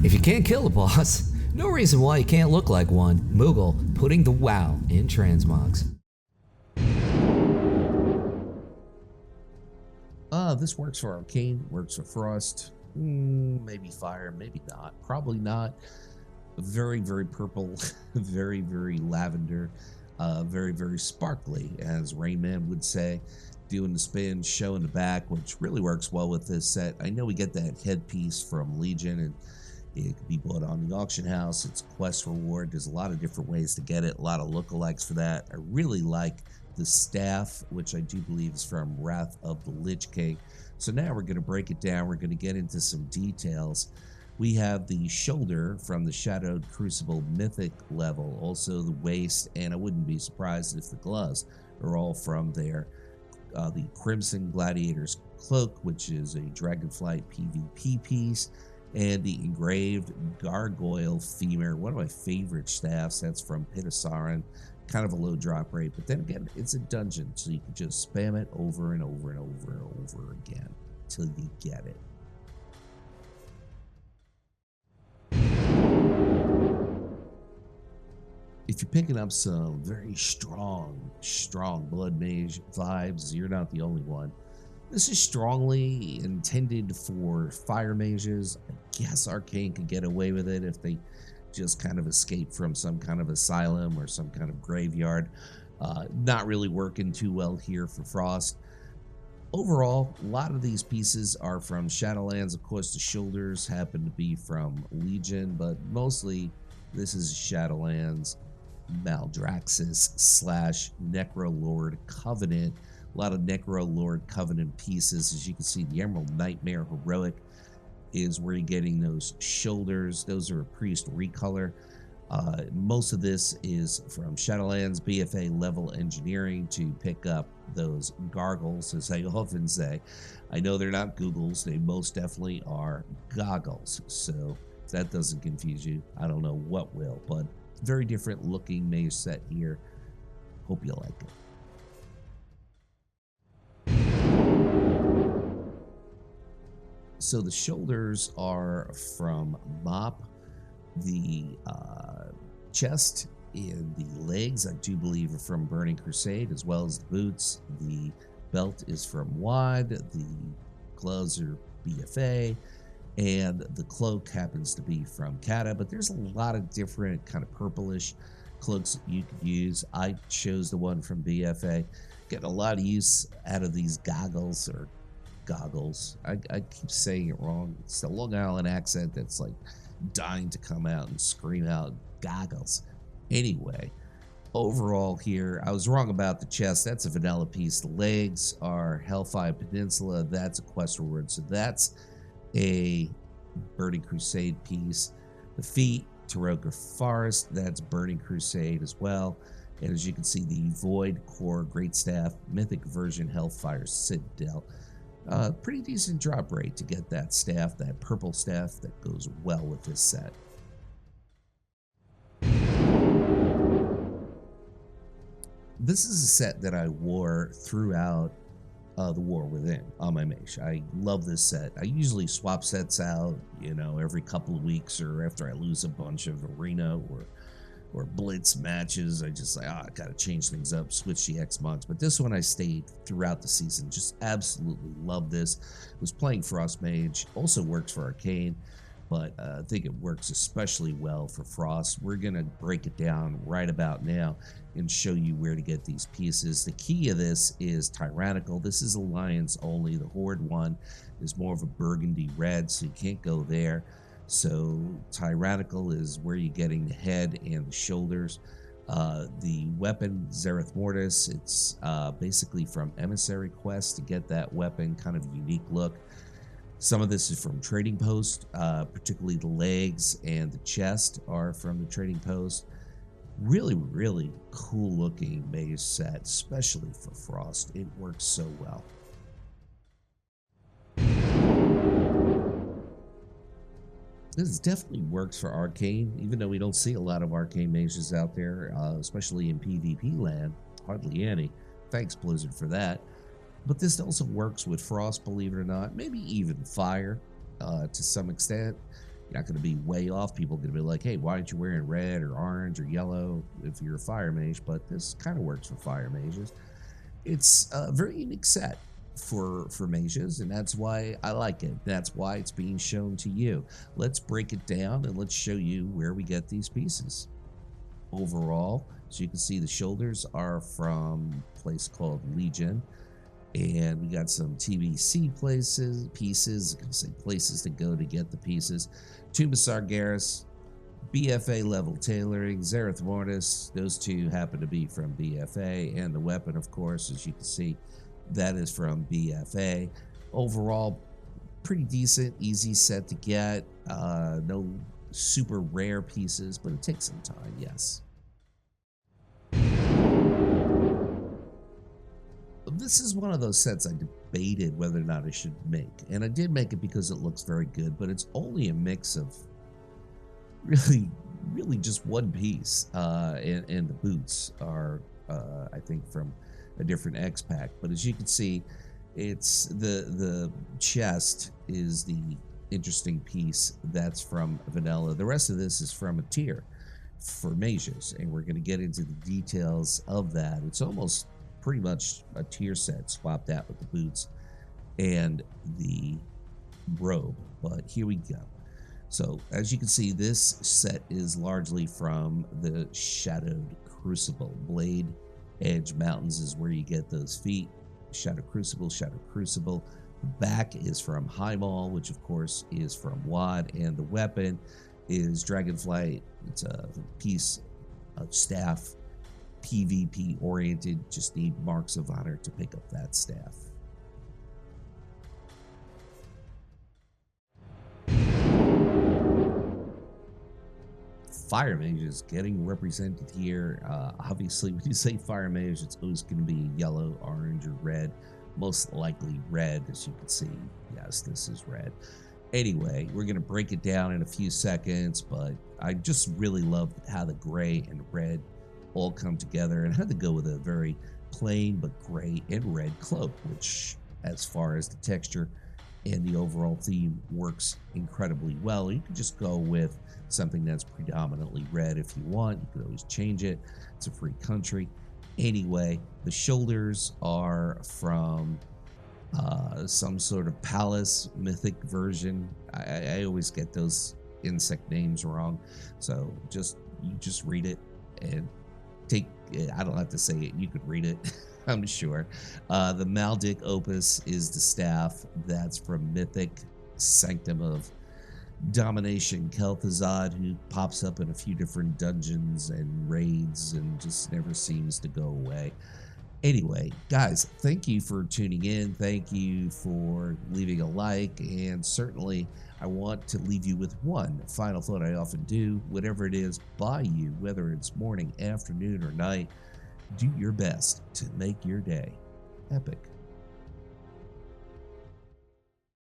If you can't kill a boss, no reason why you can't look like one. Moogle putting the wow in transmogs. This works for Arcane, works for Frost, maybe Fire, maybe not, probably not. Very, very purple, very, very lavender, very, very sparkly, as Rayman would say. Doing the spin, showing the back, which really works well with this set. I know we get that headpiece from Legion, and it can be bought on the auction house. It's quest reward. There's a lot of different ways to get it, a lot of lookalikes for that. I really like the staff, which I do believe is from Wrath of the Lich King. So now we're going to break it down. We're going to get into some details. We have the shoulder from the Shadowed Crucible Mythic level, also the waist, and I wouldn't be surprised if the gloves are all from there. The Crimson Gladiator's Cloak, which is a Dragonflight PvP piece, and the engraved Gargoyle Femur, one of my favorite staffs. That's from Pit of Sauron. Kind of a low drop rate, but then again, it's a dungeon, so you can just spam it over and over and over and over again till you get it. If you're picking up some very strong Blood Mage vibes, you're not the only one. This is strongly intended for Fire Mages. I guess Arcane could get away with it if they just kind of escape from some kind of asylum or some kind of graveyard. Not really working too well here for Frost. Overall, a lot of these pieces are from Shadowlands. Of course, the shoulders happen to be from Legion, but mostly this is Shadowlands Maldraxxus / Necrolord Covenant. A lot of Necrolord Covenant pieces. As you can see, the Emerald Nightmare Heroic is where you're getting those shoulders. Those are a priest recolor. Most of this is from Shadowlands BFA level engineering to pick up those gargles, as I often say. I know they're not Googles, they most definitely are goggles. So if that doesn't confuse you, I don't know what will, but very different looking Mage set here. Hope you like it. So the shoulders are from Mop. The chest and the legs, I do believe, are from Burning Crusade, as well as the boots. The belt is from WAD. The gloves are BFA. And the cloak happens to be from Cata. But there's a lot of different kind of purplish cloaks that you could use. I chose the one from BFA. Getting a lot of use out of these goggles. I keep saying it wrong. It's the Long Island accent that's like dying to come out and scream out goggles. Anyway, overall here, I was wrong about the chest. That's a vanilla piece. The legs are Hellfire Peninsula. That's a quest reward. So that's a Burning Crusade piece. The feet, Taroka Forest. That's Burning Crusade as well. And as you can see, the Void Core Great Staff, Mythic version Hellfire Citadel. Pretty decent drop rate to get that staff, that purple staff that goes well with this set. This is a set that I wore throughout the War Within on my Mage. I love this set. I usually swap sets out, you know, every couple of weeks or after I lose a bunch of arena or blitz matches. I just like, I gotta change things up, switch the X mods. But this one I stayed throughout the season. Just absolutely love this. Was playing Frost Mage, also works for Arcane, but I think it works especially well for Frost. We're gonna break it down right about now and show you where to get these pieces. The key of this is Tyrannical. This is Alliance only. The Horde one is more of a burgundy red, so you can't go there. So Tyrannical is where you're getting the head and the shoulders. The weapon, Zereth Mortis, it's basically from Emissary Quest to get that weapon, kind of a unique look. Some of this is from Trading Post, particularly the legs and the chest are from the Trading Post. Really, really cool looking Mage set, especially for Frost. It works so well. This definitely works for Arcane, even though we don't see a lot of Arcane Mages out there, especially in PvP land. Hardly any. Thanks, Blizzard, for that. But this also works with Frost, believe it or not. Maybe even Fire to some extent. not going to be way off. People are going to be like, hey, why aren't you wearing red or orange or yellow if you're a fire mage? But this kind of works for fire mages. It's a very unique set for mages, and that's why I like it. That's why it's being shown to you. Let's break it down and let's show you where we get these pieces. Overall, so you can see the shoulders are from a place called Legion. And we got some TBC pieces, places to go to get the pieces. Tomb of Sargeras, BFA level tailoring, Zereth Mortis, those two happen to be from BFA. And the weapon, of course, as you can see, that is from BFA. Overall, pretty decent, easy set to get. No super rare pieces, but it takes some time, yes. This is one of those sets I debated whether or not I should make, and I did make it because it looks very good, but it's only a mix of really just one piece, and the boots are I think from a different xpac. But as you can see, it's the chest is the interesting piece. That's from vanilla. The rest of this is from a tier for mages, and we're going to get into the details of that. It's almost pretty much a tier set, swap that with the boots and the robe. But here we go. So as you can see, this set is largely from the Shadowed Crucible. Blade Edge Mountains is where you get those feet. Shadow Crucible. The back is from Highmaul, which of course is from Wad, and the weapon is Dragonflight. It's a piece of staff, PvP oriented. Just need marks of honor to pick up that staff. Fire mages getting represented here. Obviously, when you say fire mage, it's always going to be yellow, orange, or red. Most likely red, as you can see. Yes, this is red. Anyway, we're going to break it down in a few seconds, but I just really love how the gray and red all come together, and had to go with a very plain but gray and red cloak, which as far as the texture and the overall theme works incredibly well. You can just go with something that's predominantly red if you want. You could always change it. It's a free country. Anyway, the shoulders are from some sort of palace mythic version. I always get those insect names wrong, so you just read it and I don't have to say it, you could read it. I'm sure. The Maldic Opus is the staff. That's from Mythic Sanctum of Domination Kel'Thuzad, who pops up in a few different dungeons and raids and just never seems to go away. Anyway, guys, thank you for tuning in. Thank you for leaving a like, and certainly I want to leave you with one final thought I often do. Whatever it is by you, whether it's morning, afternoon, or night, do your best to make your day epic.